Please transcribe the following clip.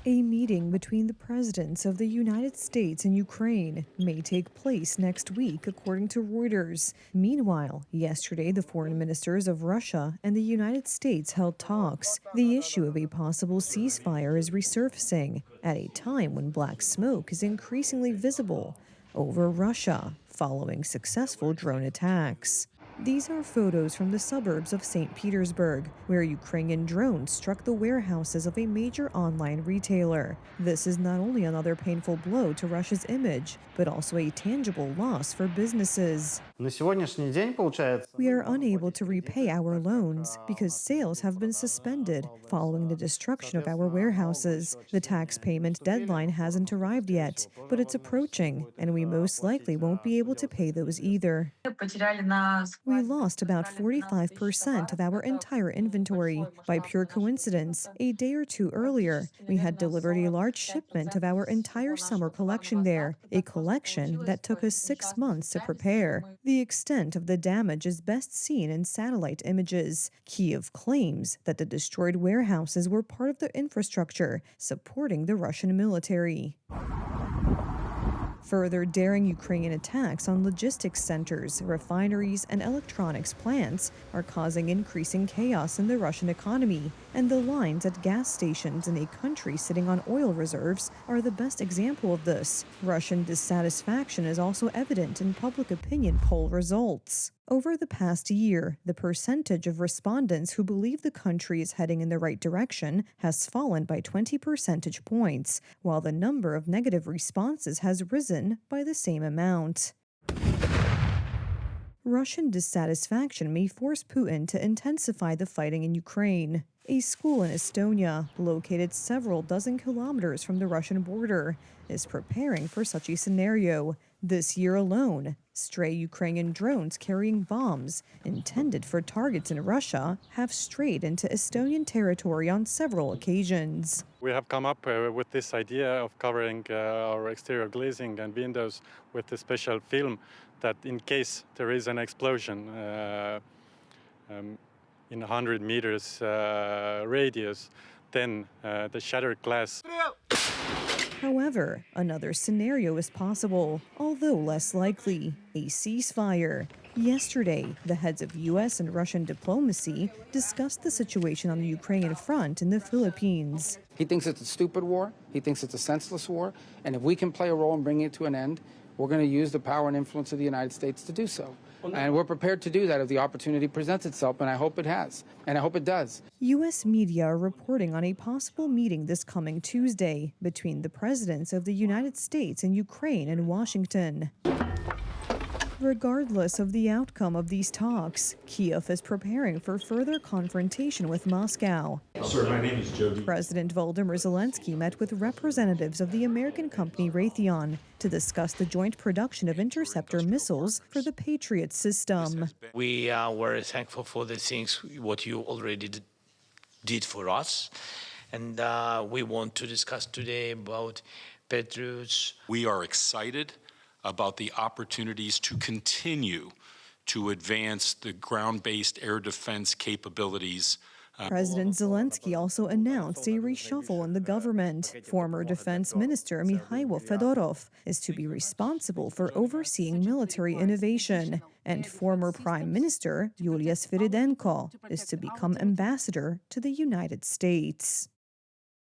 A meeting between the presidents of the United States and Ukraine may take place next week, according to Reuters. Meanwhile, yesterday, the foreign ministers of Russia and the United States held talks. The issue of a possible ceasefire is resurfacing at a time when black smoke is increasingly visible over Russia following successful drone attacks. These are photos from the suburbs of St. Petersburg, where Ukrainian drones struck the warehouses of a major online retailer. This is not only another painful blow to Russia's image, but also a tangible loss for businesses. We are unable to repay our loans because sales have been suspended following the destruction of our warehouses. The tax payment deadline hasn't arrived yet, but it's approaching, and we most likely won't be able to pay those either. We lost about 45% of our entire inventory. By pure coincidence, a day or two earlier, we had delivered a large shipment of our entire summer collection there, a collection that took us 6 months to prepare. The extent of the damage is best seen in satellite images. Kyiv claims that the destroyed warehouses were part of the infrastructure supporting the Russian military. Further daring Ukrainian attacks on logistics centers, refineries, and electronics plants are causing increasing chaos in the Russian economy, and the lines at gas stations in a country sitting on oil reserves are the best example of this. Russian dissatisfaction is also evident in public opinion poll results. Over the past year, the percentage of respondents who believe the country is heading in the right direction has fallen by 20 percentage points, while the number of negative responses has risen by the same amount. Russian dissatisfaction may force Putin to intensify the fighting in Ukraine. A school in Estonia, located several dozen kilometers from the Russian border, is preparing for such a scenario. This year alone, stray Ukrainian drones carrying bombs intended for targets in Russia have strayed into Estonian territory on several occasions. We have come up with this idea of covering our exterior glazing and windows with a special film that in case there is an explosion in 100 meters radius, then the shattered glass. However, another scenario is possible, although less likely: a ceasefire. Yesterday, the heads of U.S. and Russian diplomacy discussed the situation on the Ukrainian front in the Philippines. He thinks it's a stupid war. He thinks it's a senseless war. And if we can play a role in bringing it to an end, we're going to use the power and influence of the United States to do so. And we're prepared to do that if the opportunity presents itself, and I hope it has, and I hope it does. U.S. media are reporting on a possible meeting this coming Tuesday between the presidents of the United States and Ukraine in Washington. Regardless of the outcome of these talks, Kyiv is preparing for further confrontation with Moscow. Sir, my name is Jody. President Volodymyr Zelenskyy met with representatives of the American company Raytheon to discuss the joint production of interceptor missiles for the Patriot system. We are very thankful for the things what you already did for us, and we want to discuss today about Patriots. We are excited about the opportunities to continue to advance the ground-based air defense capabilities. President Zelenskyy also announced a reshuffle in the government. Former Defense Minister Mikhailo Fedorov is to be responsible for overseeing military innovation, and former Prime Minister Yulia Sviridenko is to become ambassador to the United States.